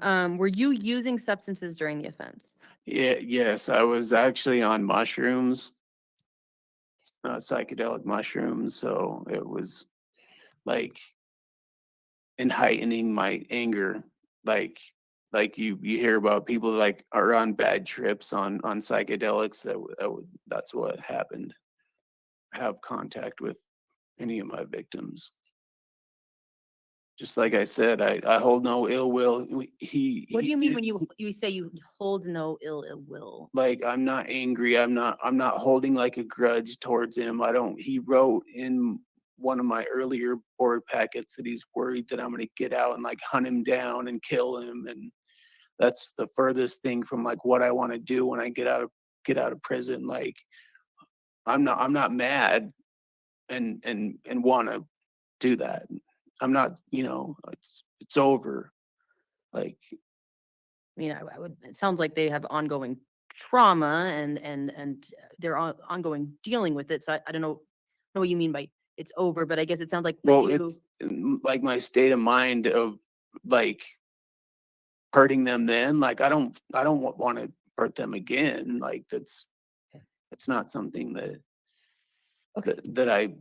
Were you using substances during the offense? Yes, I was actually on mushrooms, psychedelic mushrooms, so it was like and heightening my anger. Like you hear about people like are on bad trips on psychedelics. That's what happened. Have contact with any of my victims. Just like I said, I hold no ill will. What do He you mean did when you say you hold no ill will? like I'm not angry. I'm not holding like a grudge towards him. I don't. He wrote in one of my earlier board packets that he's worried that I'm going to get out and like hunt him down and kill him, and that's the furthest thing from like what I want to do when I get out of prison. Like I'm not mad and want to do that. I'm not, it's over. Like, I mean, I would. It sounds like they have ongoing trauma and they're ongoing dealing with it. So I don't know what you mean by it's over, but I guess it sounds like for well, you. it's like my state of mind of like hurting them then. Like I don't want to hurt them again. Like that's not something that Okay. that I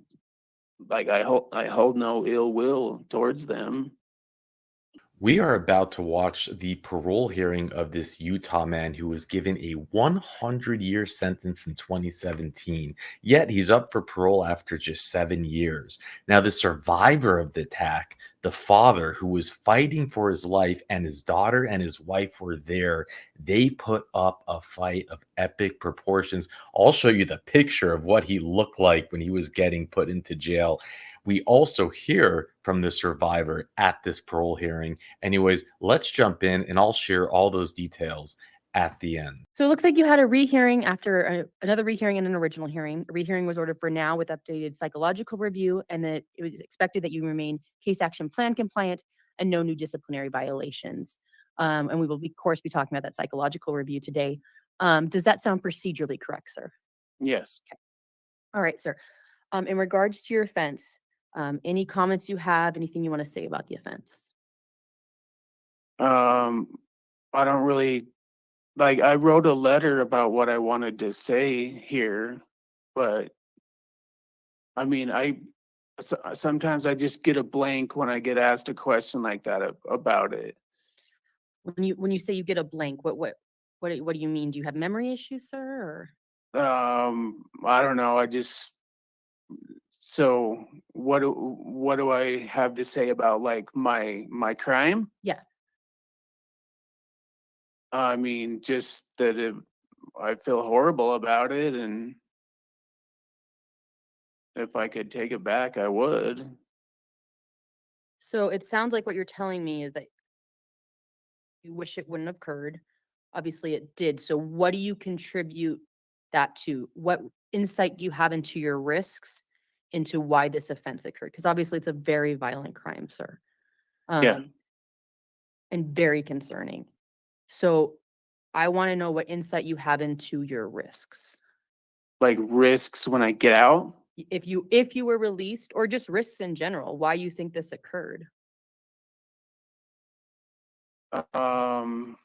like I hold no ill will towards them. We are about to watch the parole hearing of this Utah man who was given a 100-year sentence in 2017. Yet he's up for parole after just 7 years. Now, the survivor of the attack, the father who was fighting for his life, and his daughter and his wife were there, they put up a fight of epic proportions. I'll show you the picture of what he looked like when he was getting put into jail. We also hear from the survivor at this parole hearing. Anyways, let's jump in and I'll share all those details at the end. So it looks like you had a rehearing after another rehearing and an original hearing. A rehearing was ordered for now with updated psychological review, and that it was expected that you remain case action plan compliant and no new disciplinary violations. And we will, of course, be talking about that psychological review today. Does that sound procedurally correct, sir? Yes. All right, sir. In regards to your offense, any comments you have, anything you want to say about the offense? Um, I don't really like I wrote a letter about what I wanted to say here, but I mean, sometimes I just get a blank when I get asked a question like that about it. When you say you get a blank, what do you mean? Do you have memory issues, sir? Or I don't know. So what do I have to say about like my crime? yeah. I mean, just that I feel horrible about it, and if I could take it back, I would. So it sounds like what you're telling me is that you wish it wouldn't have occurred. Obviously, it did. So what do you contribute that to? What insight do you have into your risks, into why this offense occurred? Because obviously, it's a very violent crime, sir, Yeah, um, and very concerning. So I want to know what insight you have into your risks. like risks when I get out. If you were released, or just risks in general, why you think this occurred. Um,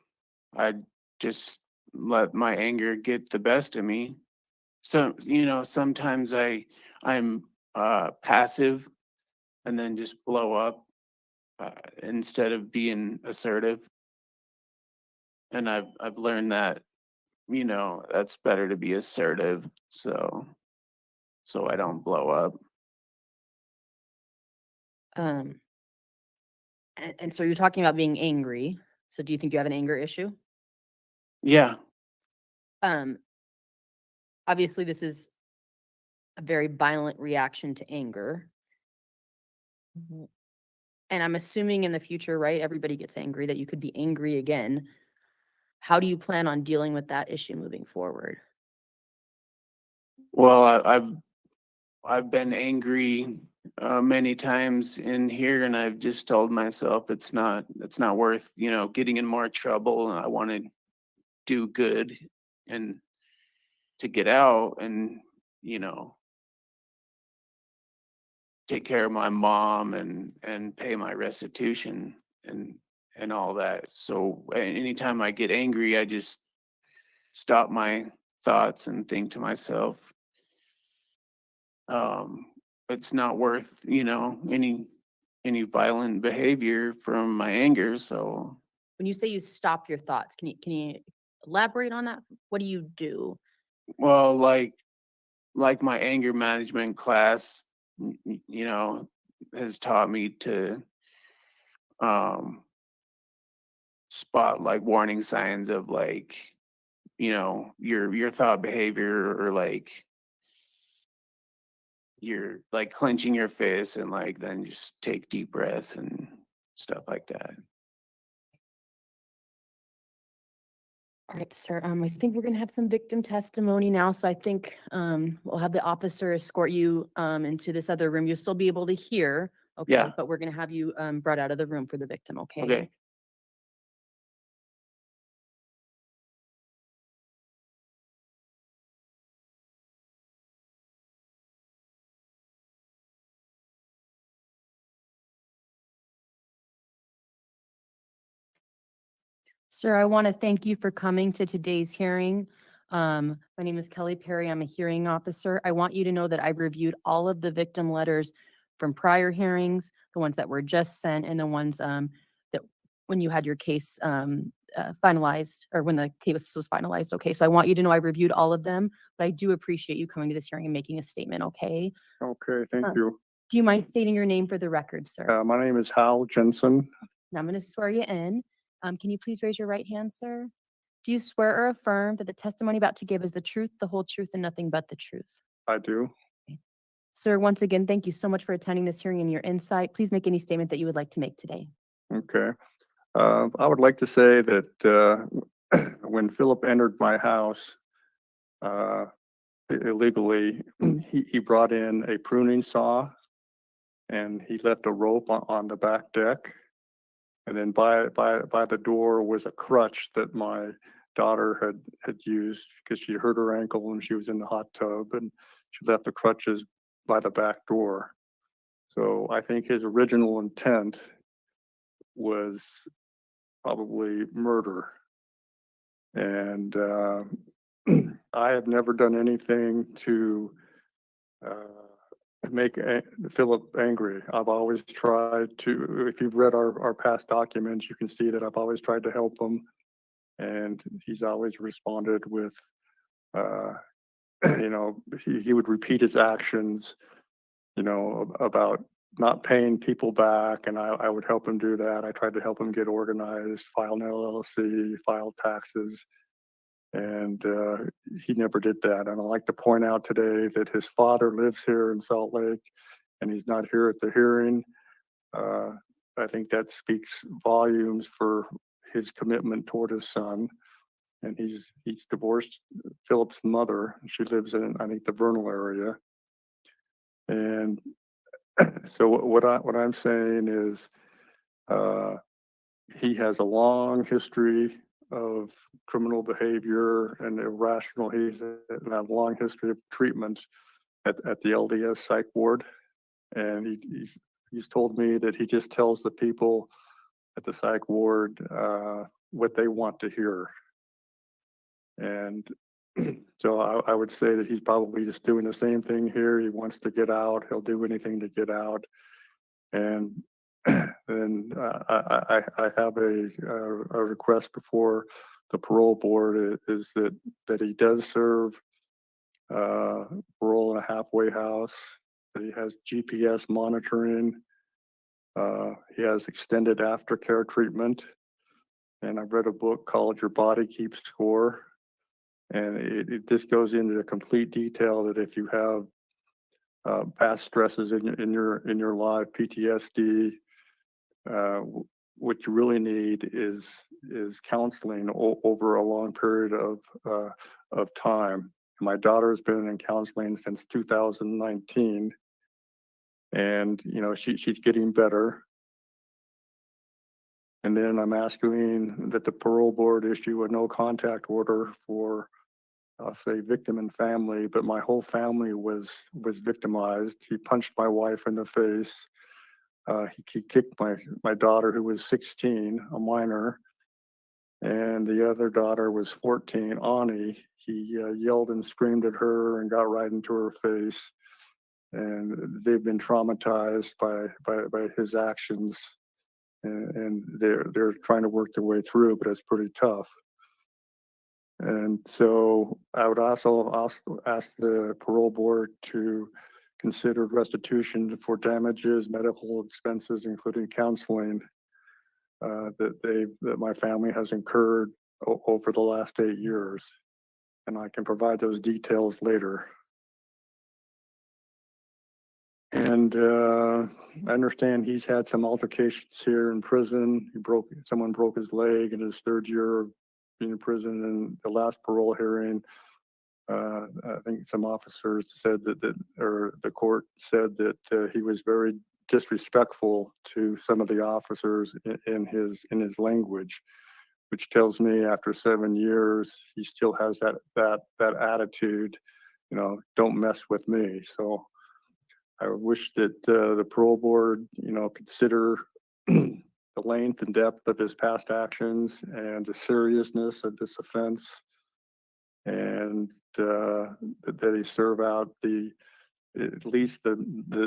I just let my anger get the best of me. So, sometimes I'm passive and then just blow up instead of being assertive. And I've learned that, that's better to be assertive so I don't blow up. Um, and so you're talking about being angry. So do you think you have an anger issue? Yeah. Um, Obviously, this is a very violent reaction to anger. And I'm assuming in the future, right? Everybody gets angry, that you could be angry again. How do you plan on dealing with that issue moving forward? Well, I've been angry many times in here, and I've just told myself it's not worth getting in more trouble. And I want to do good and to get out and you know take care of my mom and pay my restitution and and all that. So anytime I get angry, I just stop my thoughts and think to myself, um, it's not worth, any violent behavior from my anger. So, When you say you stop your thoughts, can you elaborate on that? What do you do? well, like my anger management class, has taught me to um spot like warning signs of like, your thought behavior, or like you're like clenching your fists, and like then just take deep breaths and stuff like that. All right, sir. I think we're gonna have some victim testimony now. So I think we'll have the officer escort you into this other room. You'll still be able to hear, okay? Yeah. But we're gonna have you brought out of the room for the victim, okay? Okay. Sir, I want to thank you for coming to today's hearing. My name is Kelly Perry. I'm a hearing officer. I want you to know that I've reviewed all of the victim letters from prior hearings, the ones that were just sent, and the ones that when you had your case finalized, or when the case was finalized. Okay, so I want you to know I reviewed all of them, but I do appreciate you coming to this hearing and making a statement. Okay. Okay, thank Uh, you. Do you mind stating your name for the record, sir? My name is Hal Jensen. Now I'm going to swear you in. Can you please raise your right hand, sir? Do you swear or affirm that the testimony about to give is the truth, the whole truth, and nothing but the truth? I do. Sir, once again, thank you so much for attending this hearing and your insight. Please make any statement that you would like to make today. Okay. I would like to say that when Philip entered my house uh, illegally, he brought in a pruning saw and he left a rope on the back deck. And then by the door was a crutch that my daughter had used because she hurt her ankle and she was in the hot tub, and she left the crutches by the back door. So I think his original intent was probably murder. And I have never done anything to make Philip angry. I've always tried to, if you've read our past documents, you can see that I've always tried to help him. And he's always responded with, uh, he would repeat his actions, about not paying people back. And I would help him do that. I tried to help him get organized, file an LLC, file taxes. And he never did that. And I'd like to point out today that his father lives here in Salt Lake and he's not here at the hearing. Uh, I think that speaks volumes for his commitment toward his son. And he's divorced Philip's mother. She lives in, I think, the Vernal area. And so what I'm saying is he has a long history of criminal behavior and irrational. He's had a long history of treatment at the LDS psych ward, and he's told me that he just tells the people at the psych ward what they want to hear. And so I would say that he's probably just doing the same thing here. He wants to get out. He'll do anything to get out. And then I have a request before the parole board is that he does serve parole in a halfway house, that he has GPS monitoring, he has extended aftercare treatment, and I've read a book called Your Body Keeps Score, and it just goes into the complete detail that if you have past stresses in your life, PTSD, what you really need is counseling over a long period of time. My daughter's been in counseling since 2019, and she's getting better. And then I'm asking that the parole board issue a no contact order for, I'll say, victim and family, but my whole family was victimized. He punched my wife in the face. He kicked my daughter, who was 16, a minor, and the other daughter was 14, Ani. He yelled and screamed at her and got right into her face. And they've been traumatized by his actions, and they're trying to work their way through, but it's pretty tough. And so I would also ask the parole board to consider restitution for damages, medical expenses, including counseling, that my family has incurred over the last 8 years. And I can provide those details later. And I understand he's had some altercations here in prison. Someone broke his leg in his 3rd year of being in prison. And the last parole hearing, I think some officers said or the court said that he was very disrespectful to some of the officers in his language, which tells me after 7 years he still has that attitude. Don't mess with me. So I wish that the parole board, consider the length and depth of his past actions and the seriousness of this offense, and that he serve out at least the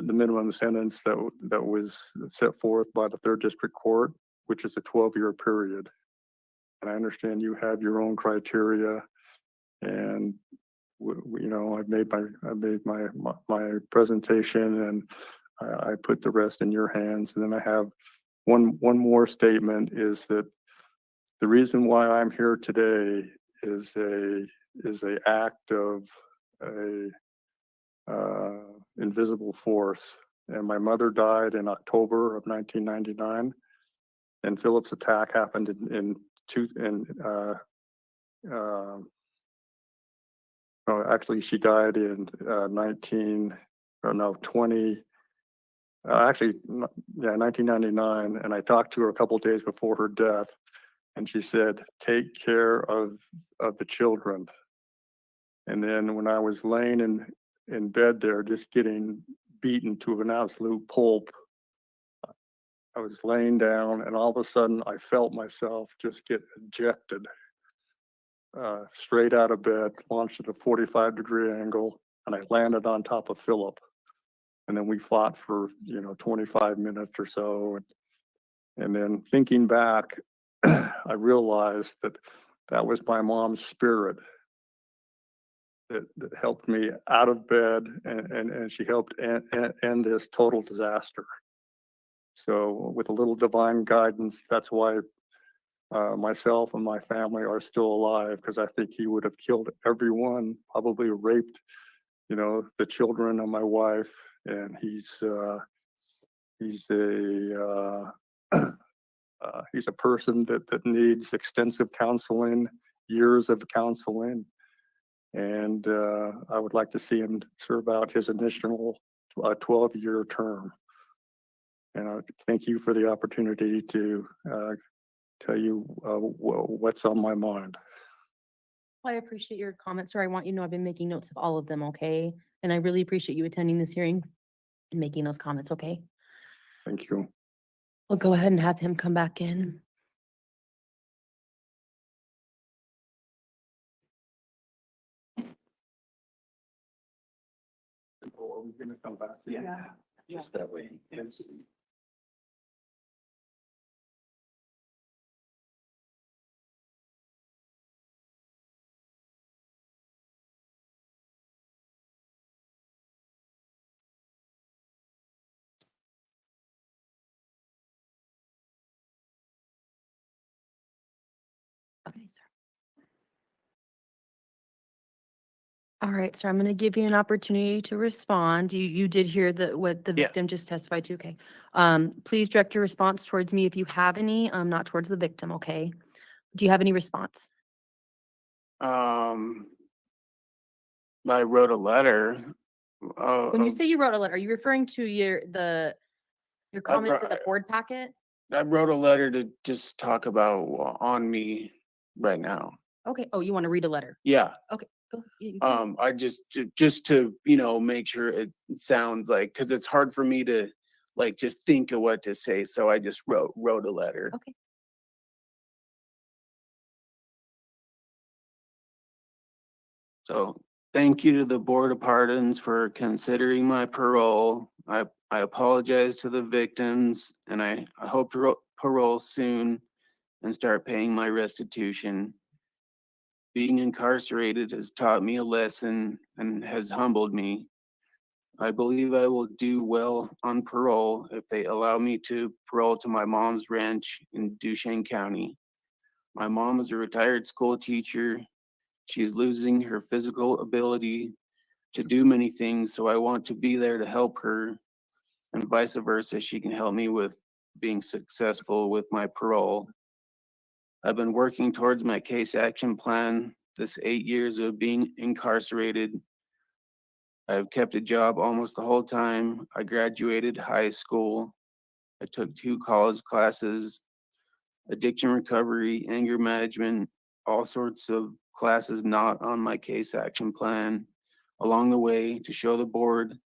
minimum sentence that was set forth by the 3rd District Court, which is a 12-year period. And I understand you have your own criteria, and I've made my presentation, and I put the rest in your hands. And then I have one more statement, is that the reason why I'm here today is a act of a invisible force. And my mother died in October of 1999, and Philip's attack happened actually, she died in 1999. And I talked to her a couple of days before her death, and she said, "Take care of the children." And then when I was laying in bed there, just getting beaten to an absolute pulp, I was laying down, and all of a sudden I felt myself just get ejected. Straight out of bed, launched at a 45-degree angle, and I landed on top of Philip. And then we fought for 25 minutes or so. And then thinking back, I realized that was my mom's spirit that helped me out of bed, and she helped end this total disaster. So with a little divine guidance, that's why myself and my family are still alive, because I think he would have killed everyone, probably raped, the children of my wife. And he's a he's a person that needs extensive counseling, years of counseling, and I would like to see him serve out his initial 12-year term. And I thank you for the opportunity to tell you what's on my mind. I appreciate your comments, sir. I want you to know I've been making notes of all of them, okay? And I really appreciate you attending this hearing and making those comments, okay? Thank you. I'll go ahead and have him come back in. Are we gonna come back? Yeah. Just that way. Okay, sir. All right, sir, I'm going to give you an opportunity to respond. You did hear what the Yeah. victim just testified to, okay? Please direct your response towards me if you have any, not towards the victim, okay? Do you have any response? I wrote a letter. When you say you wrote a letter, are you referring to your comments in the I- board packet? I wrote a letter to just talk about on me right now. Okay, oh, you want to read a letter? Yeah. Okay, go. You can. I just to make sure it sounds like, because it's hard for me to like just think of what to say. So I just wrote a letter. Okay. So thank you to the Board of Pardons for considering my parole. I apologize to the victims, and I hope to parole soon and start paying my restitution. Being incarcerated has taught me a lesson and has humbled me. I believe I will do well on parole if they allow me to parole to my mom's ranch in Duchesne County. My mom is a retired school teacher. She's losing her physical ability to do many things, so I want to be there to help her, and vice versa. She can help me with being successful with my parole. I've been working towards my case action plan this 8 years of being incarcerated. I've kept a job almost the whole time. I graduated high school. I took 2 college classes, addiction recovery, anger management, all sorts of classes not on my case action plan. Along the way, to show the board,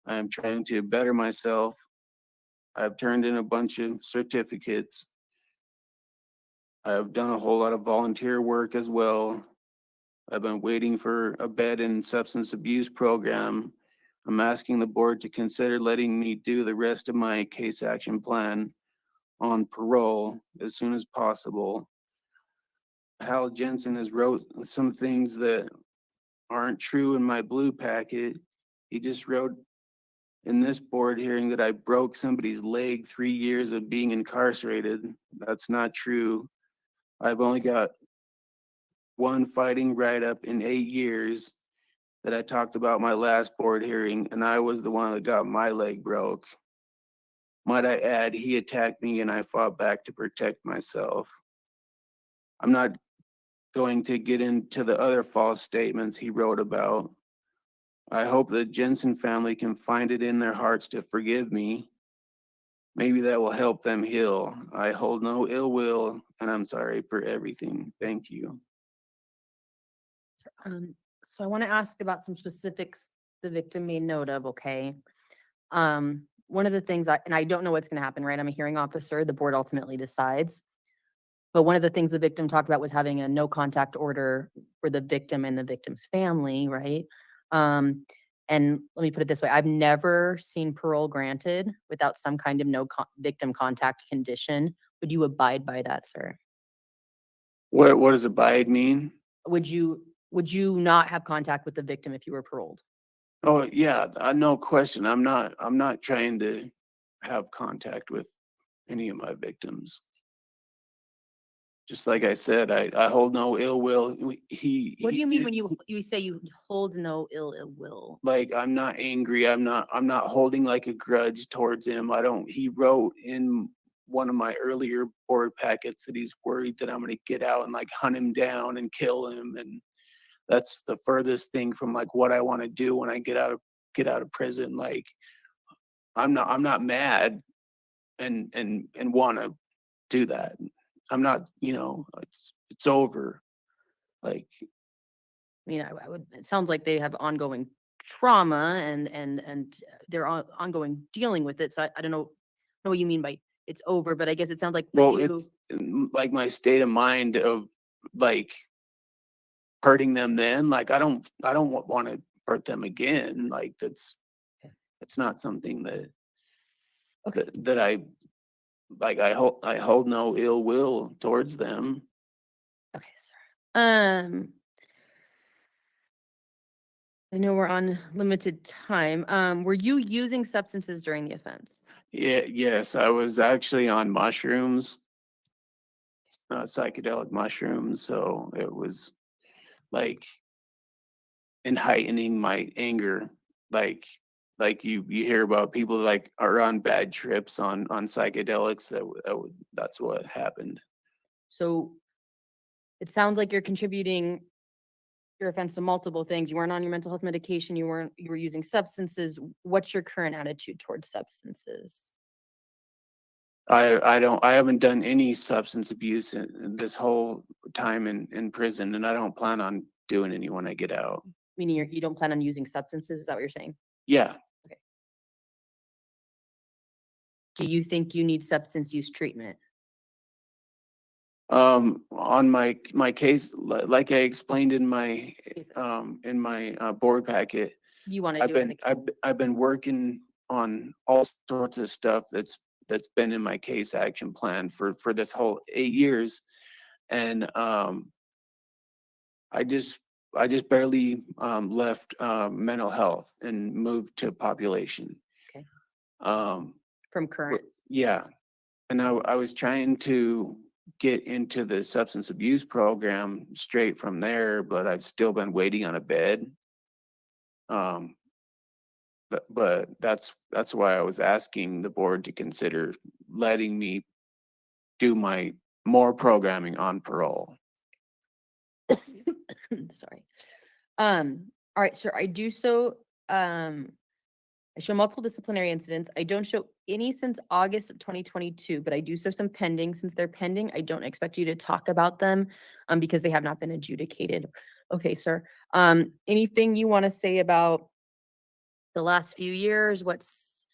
I am trying to better myself. I've turned in a bunch of certificates. I've done a whole lot of volunteer work as well. I've been waiting for a bed in substance abuse program. I'm asking the board to consider letting me do the rest of my case action plan on parole as soon as possible. Hal Jensen has wrote some things that aren't true in my blue packet. He just wrote in this board hearing that I broke somebody's leg 3 years of being incarcerated. That's not true. I've only got one fighting write-up in 8 years that I talked about my last board hearing, and I was the one that got my leg broke. Might I add, he attacked me and I fought back to protect myself. I'm not going to get into the other false statements he wrote about. I hope the Jensen family can find it in their hearts to forgive me. Maybe that will help them heal. I hold no ill will, and I'm sorry for everything. Thank you. So I want to ask about some specifics the victim made note of, okay? One of the things and I don't know what's going to happen, right? I'm a hearing officer. The board ultimately decides. But one of the things the victim talked about was having a no contact order for the victim and the victim's family, right? And let me put it this way. I've never seen parole granted without some kind of victim contact condition. Would you abide by that, sir? What does abide mean? Would you not have contact with the victim if you were paroled? Oh, yeah, no question. I'm not trying to have contact with any of my victims. Just like I said, I hold no ill will. What do you mean when you say you hold no ill will? Like, I'm not angry. I'm not holding like a grudge towards him. He wrote in one of my earlier board packets that he's worried that I'm gonna get out and like hunt him down and kill him. And that's the furthest thing from like what I want to do when I get out of prison. Like, I'm not mad and want to do that. I'm not, it's over. Like, I mean, I would. It sounds like they have ongoing trauma and they're ongoing dealing with it. So I don't know what you mean by it's over, but I guess it sounds like for well, you. it's like my state of mind of like hurting them then. Like, I don't want to hurt them again. Like, it's not something that Okay. that I like. I hold no ill will towards them. Okay, sir. I know we're on limited time. Were you using substances during the offense? Yeah, yes, I was actually on mushrooms, psychedelic mushrooms. So it was like in heightening my anger, like you hear about people like are on bad trips on psychedelics. That's what happened. So it sounds like you're contributing your offense to multiple things. You weren't on your mental health medication. You were using substances. What's your current attitude towards substances? I haven't done any substance abuse in this whole time in prison, and I don't plan on doing any when I get out. Meaning you don't plan on using substances? Is that what you're saying? Yeah. Do you think you need substance use treatment? On my case, like I explained in my board packet, You want to I've do been it? I've been working on all sorts of stuff that's been in my case action plan for this whole 8 years, and I just barely left mental health and moved to population. Okay. Um, From current. yeah, and I was trying to get into the substance abuse program straight from there, but I've still been waiting on a bed. Um, but that's why I was asking the board to consider letting me do my more programming on parole. Sorry. All right, sir. I do so. I show multiple disciplinary incidents. I don't show any since August of 2022, but I do show some pending. Since they're pending, I don't expect you to talk about them because they have not been adjudicated. Okay, sir. Anything you want to say about the last few years? What's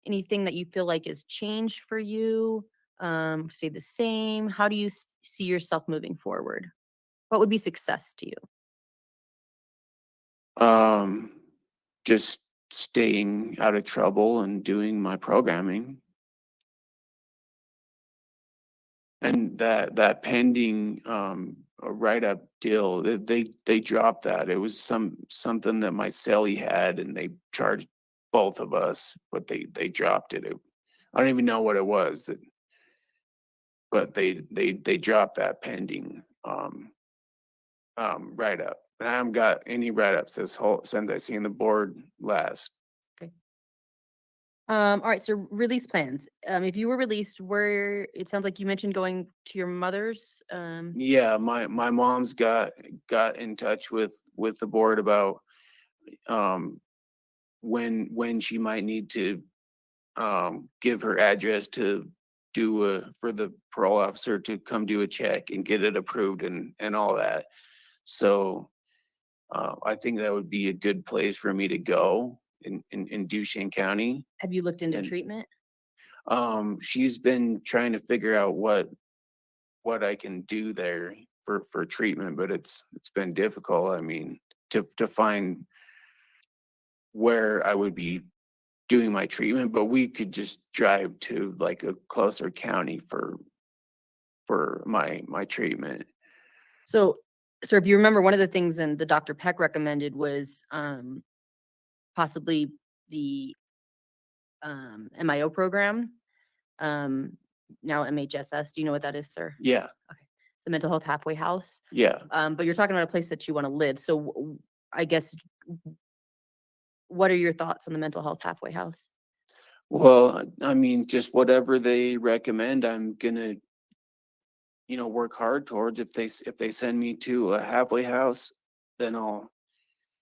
anything that you feel like has changed for you? Stay the same? How do you see yourself moving forward? What would be success to you? Just staying out of trouble and doing my programming. And that pending a write-up deal, they dropped that. It was something that my cellie had, and they charged both of us, but they dropped it. I don't even know what it was, but they dropped that pending write-up. And I haven't got any write-ups since I seen the board last. Okay. All right, so release plans. If you were released, where it sounds like you mentioned going to your mother's. Yeah, my mom's got in touch with the board about when she might need to give her address to for the parole officer to come do a check and get it approved and all that. So I think that would be a good place for me to go in Duchesne County. Have you looked into And treatment? she's been trying to figure out what I can do there for treatment, but it's been difficult. I mean, to find where I would be doing my treatment, but we could just drive to like a closer county for my treatment. So, sir, if you remember, one of the things and the Dr. Peck recommended was possibly the MIO program. Now MHSS. Do you know what that is, sir? Yeah, It's the mental health halfway house. yeah. But you're talking about a place that you want to live. So I guess, what are your thoughts on the mental health halfway house? Well, I mean, just whatever they recommend, I'm gonna, work hard towards. If they send me to a halfway house, then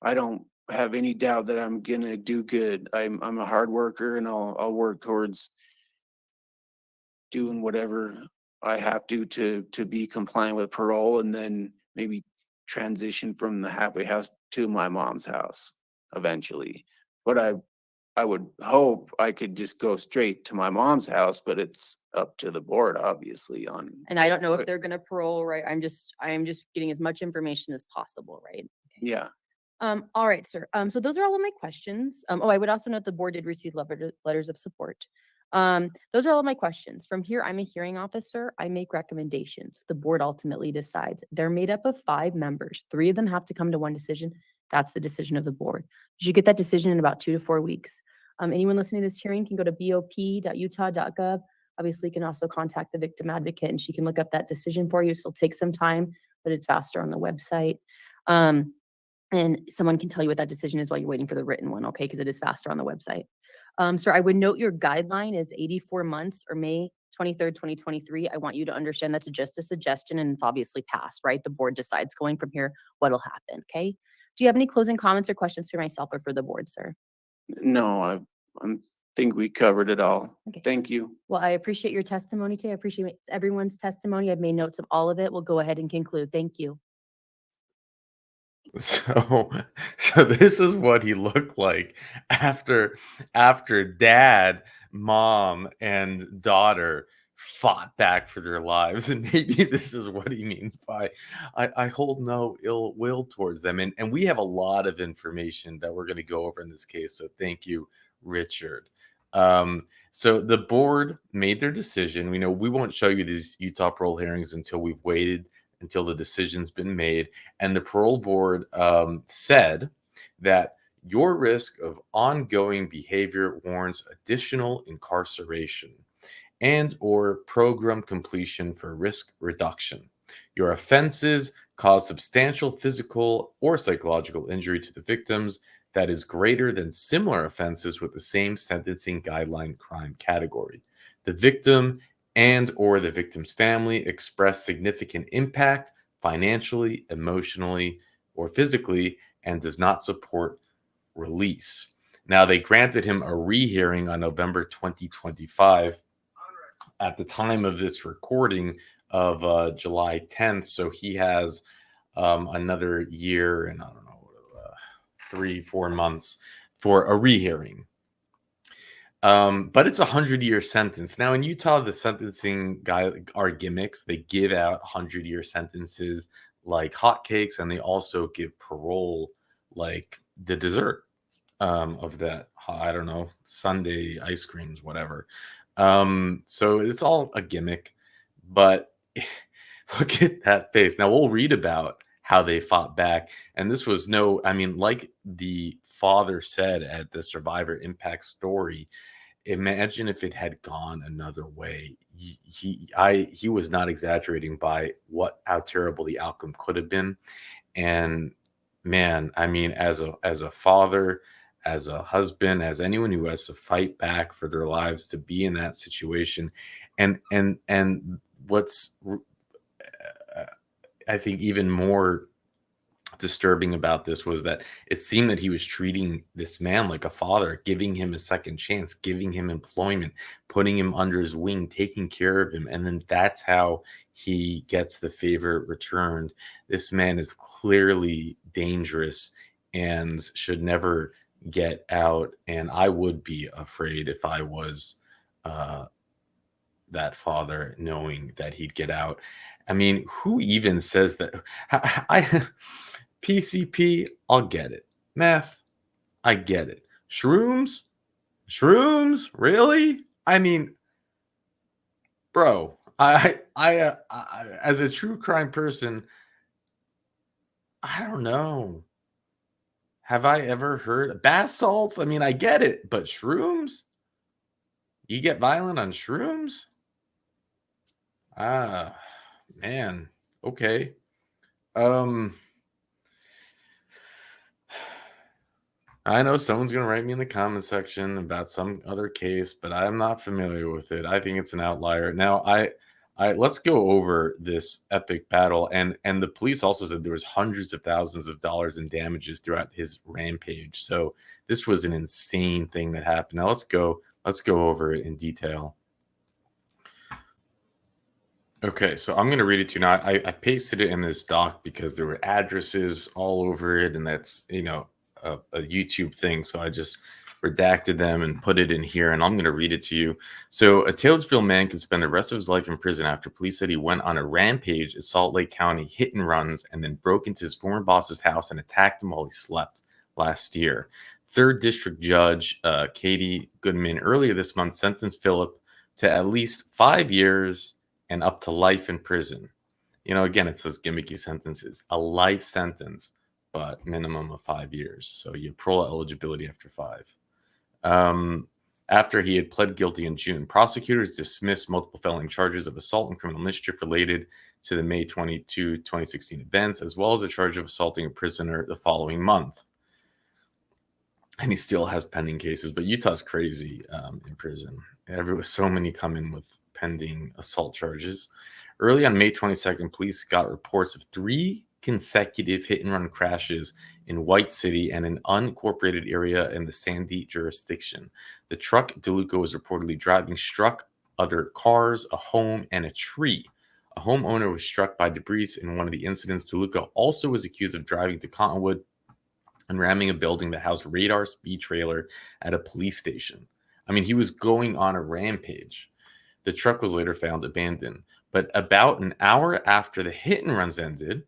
I don't have any doubt that I'm gonna do good. I'm a hard worker, and I'll work towards doing whatever I have to be compliant with parole, and then maybe transition from the halfway house to my mom's house eventually. But I would hope I could just go straight to my mom's house, but it's up to the board, obviously, on. And I don't know if they're going to parole, right? I am just getting as much information as possible, right? Yeah. All right, sir. So those are all of my questions. Oh, I would also note the board did receive letters of support. Those are all of my questions. From here, I'm a hearing officer. I make recommendations. The board ultimately decides. They're made up of 5 members. 3 of them have to come to one decision. That's the decision of the board. You should get that decision in about 2 to 4 weeks. Anyone listening to this hearing can go to bop.utah.gov. Obviously, you can also contact the victim advocate, and she can look up that decision for you. It'll take some time, but it's faster on the website. And someone can tell you what that decision is while you're waiting for the written one, okay? Because it is faster on the website. Sir, I would note your guideline is 84 months or May 23rd, 2023. I want you to understand that's just a suggestion, and it's obviously passed, right? The board decides going from here what'll happen, okay? Do you have any closing comments or questions for myself or for the board, sir? No, I think we covered it all. Okay. Thank you. Well, I appreciate your testimony today. I appreciate everyone's testimony. I've made notes of all of it. We'll go ahead and conclude. Thank you. So, so this is what he looked like after dad mom and daughter fought back for their lives, and maybe this is what he means by I hold no ill will towards them. And we have a lot of information that we're going to go over in this case, so thank you, Richard. So the board made their decision. We know we won't show you these Utah parole hearings until we've waited until the decision's been made, and the parole board said that your risk of ongoing behavior warrants additional incarceration and or program completion for risk reduction. Your offenses cause substantial physical or psychological injury to the victims that is greater than similar offenses with the same sentencing guideline crime category. The victim and or the victim's family express significant impact financially, emotionally, or physically and does not support release. Now, they granted him a rehearing on November 2025 at the time of this recording of July 10th. So he has another year and I don't know, 3-4 months for a rehearing. But it's 100-year sentence. Now in Utah, the sentencing are gimmicks. They give out 100-year sentences like hotcakes, and they also give parole like the dessert of that. I don't know, Sunday ice creams, whatever. So it's all a gimmick, but look at that face. Now we'll read about how they fought back. And this was like the father said at the Survivor Impact story, imagine if it had gone another way. He was not exaggerating by how terrible the outcome could have been. And man, as a father, as a husband, as anyone who has to fight back for their lives to be in that situation, and what's I think even more disturbing about this was that it seemed that he was treating this man like a father, giving him a second chance, giving him employment, putting him under his wing, taking care of him. And then that's how he gets the favor returned. This man is clearly dangerous and should never get out. And I would be afraid if I was that father, knowing that he'd get out. Who even says that? PCP, I'll get it. Meth, I get it. Shrooms, really? Bro, I as a true crime person, I don't know. Have I ever heard bath salts? I get it, but shrooms? You get violent on shrooms? Man. Okay. I know someone's going to write me in the comment section about some other case, but I'm not familiar with it. I think it's an outlier. Now, let's go over this epic battle. And the police also said there was hundreds of thousands of dollars in damages throughout his rampage. So this was an insane thing that happened. Now let's go over it in detail. Okay, so I'm going to read it to you now. I pasted it in this doc because there were addresses all over it, and that's, a YouTube thing. So I just redacted them and put it in here, and I'm going to read it to you. So a Taylorsville man could spend the rest of his life in prison after police said he went on a rampage in Salt Lake County, hit and runs, and then broke into his former boss's house and attacked him while he slept last year. Third District Judge Katie Goodman earlier this month sentenced Phillip to at least 5 years and up to life in prison. Again, it's those gimmicky sentences. A life sentence, but minimum of 5 years. So you have parole eligibility after 5. After he had pled guilty in June, prosecutors dismissed multiple felony charges of assault and criminal mischief related to the May 22, 2016 events, as well as a charge of assaulting a prisoner the following month. And he still has pending cases, but Utah's crazy in prison. So many come in with pending assault charges. Early on May 22nd, police got reports of 3 consecutive hit-and-run crashes in White City and an unincorporated area in the Sandy jurisdiction. The truck DeLuca was reportedly driving struck other cars, a home, and a tree. A homeowner was struck by debris in one of the incidents. DeLuca also was accused of driving to Cottonwood and ramming a building that housed radar speed trailer at a police station. I mean, he was going on a rampage. The truck was later found abandoned. But about an hour after the hit and runs ended,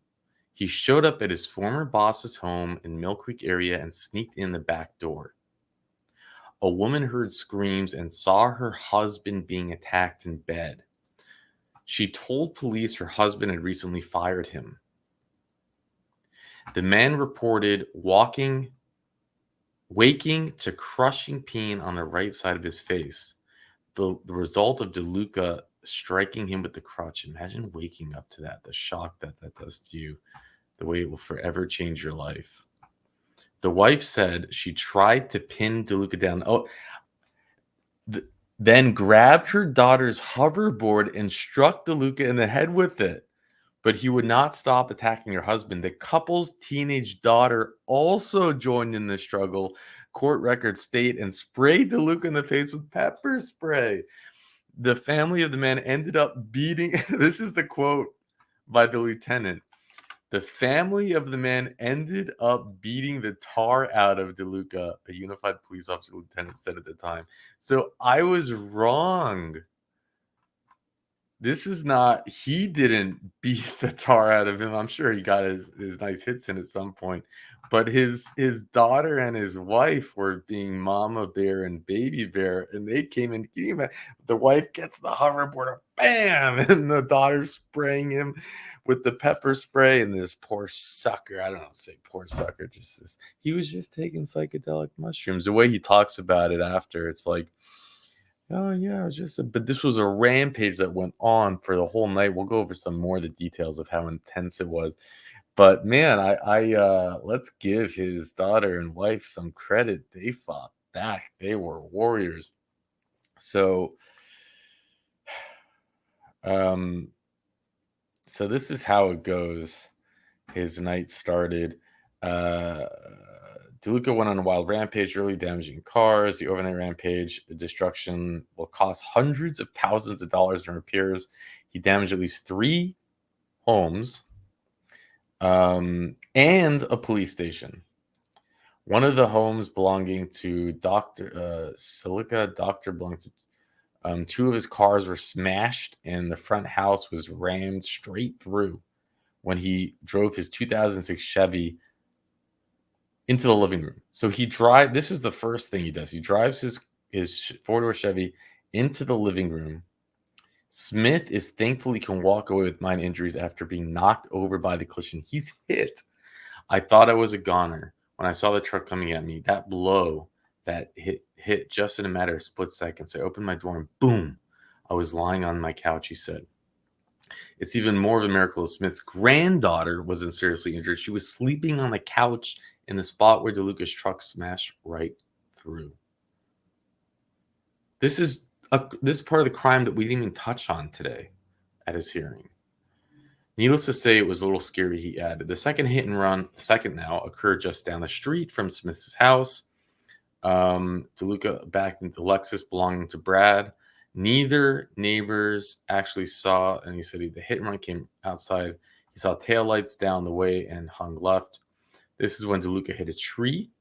he showed up at his former boss's home in Mill Creek area and sneaked in the back door. A woman heard screams and saw her husband being attacked in bed. She told police her husband had recently fired him. The man reported waking to crushing pain on the right side of his face, the result of DeLuca striking him with the crutch. Imagine waking up to that, the shock that does to you, the way it will forever change your life. The wife said she tried to pin DeLuca down. Then grabbed her daughter's hoverboard and struck DeLuca in the head with it. But he would not stop attacking her husband. The couple's teenage daughter also joined in the struggle, court records state, and sprayed DeLuca in the face with pepper spray. The family of the man ended up beating, this is the quote by the lieutenant. The family of the man ended up beating the tar out of DeLuca, a unified police officer lieutenant said at the time. So I was wrong. This is not, he didn't beat the tar out of him. I'm sure he got his nice hits in at some point. But his daughter and his wife were being mama bear and baby bear. And they came in. The wife gets the hoverboard, bam! And the daughter's spraying him with the pepper spray. And this poor sucker, I don't know, say poor sucker, just this. He was just taking psychedelic mushrooms. The way he talks about it after, it's like, oh yeah, it was just but this was a rampage that went on for the whole night. We'll go over some more of the details of how intense it was. But man, I let's give his daughter and wife some credit. They fought back. They were warriors. So so this is how it goes. His night started. DeLuca went on a wild rampage, really damaging cars. The overnight rampage destruction will cost hundreds of thousands of dollars in repairs. He damaged at least 3 homes and a police station. One of the homes belonging to Dr. Silica, belonged to 2 of his cars were smashed, and the front house was rammed straight through when he drove his 2006 Chevy into the living room. So this is the first thing he does. He drives his 4-door Chevy into the living room. Smith is thankfully can walk away with minor injuries after being knocked over by the collision. He's hit. I thought I was a goner when I saw the truck coming at me. That blow that hit just in a matter of split seconds. I opened my door and boom, I was lying on my couch, he said. It's even more of a miracle that Smith's granddaughter wasn't seriously injured. She was sleeping on the couch in the spot where DeLuca's truck smashed right through. This is part of the crime that we didn't even touch on today at his hearing. Needless to say, it was a little scary, he added. The second hit and run, occurred just down the street from Smith's house. DeLuca backed into Lexus belonging to Brad. Neither neighbors actually saw, and he said the hit and run came outside. He saw taillights down the way and hung left. This is when DeLuca hit a tree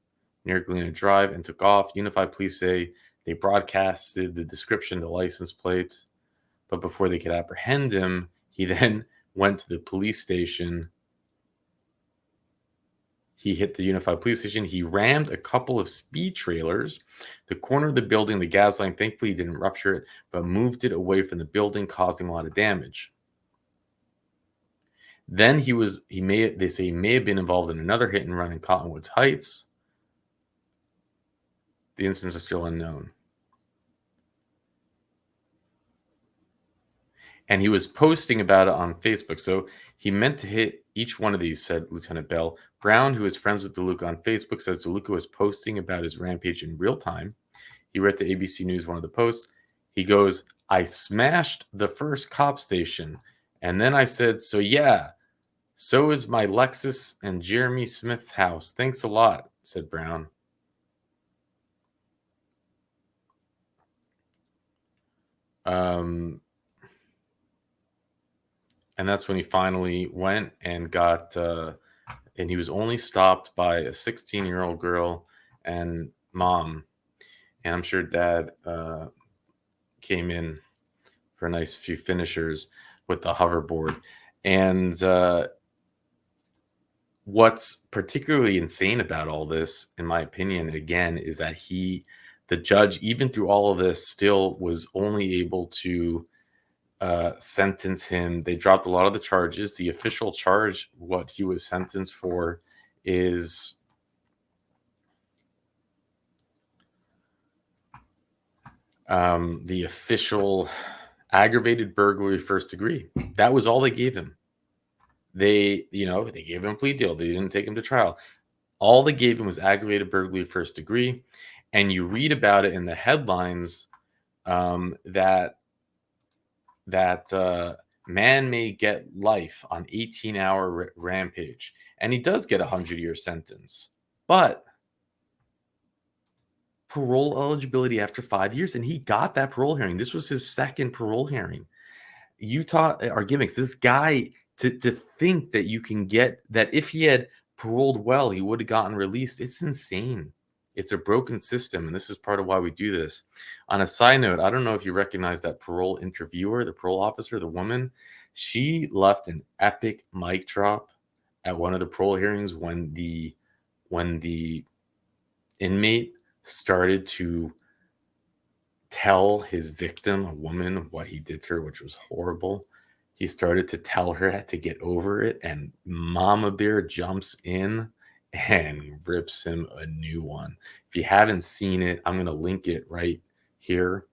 near Galena Drive and took off. Unified police say they broadcasted the description, the license plate, but before they could apprehend him, he then went to the police station. He hit the Unified Police Station. He rammed a couple of speed trailers. The corner of the building, the gas line, thankfully he didn't rupture it, but moved it away from the building, causing a lot of damage. Then they say he may have been involved in another hit and run in Cottonwoods Heights. The incidents are still unknown. And he was posting about it on Facebook. So he meant to hit each one of these, said Lieutenant Bell. Brown, who is friends with DeLuca on Facebook, says DeLuca was posting about his rampage in real time. He read to ABC News one of the posts. He goes, I smashed the first cop station. And then I said, so yeah, so is my Lexus and Jeremy Smith's house. Thanks a lot, said Brown. And that's when he finally went and got, and he was only stopped by a 16-year-old girl and mom. And I'm sure Dad came in for a nice few finishers with the hoverboard. And what's particularly insane about all this, in my opinion, again, is that the judge, even through all of this, still was only able to sentence him. They dropped a lot of the charges. The official charge, what he was sentenced for, is the official aggravated burglary first degree. That was all they gave him. They gave him a plea deal. They didn't take him to trial. All they gave him was aggravated burglary first degree. And you read about it in the headlines that man may get life on 18-hour rampage. And he does get a 100-year sentence. But parole eligibility after 5 years, and he got that parole hearing. This was his second parole hearing. Utah are gimmicks. This guy, to think that you can get that, if he had paroled well, he would have gotten released. It's insane. It's a broken system, and this is part of why we do this. On a side note, I don't know if you recognize that parole interviewer, the parole officer, the woman. She left an epic mic drop at one of the parole hearings when the inmate started to tell his victim, a woman, what he did to her, which was horrible. He started to tell her to get over it, and Mama Bear jumps in and rips him a new one. If you haven't seen it, I'm going to link it right here.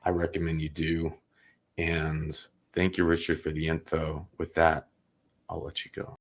I recommend you do. And thank you, Richard, for the info. With that, I'll let you go.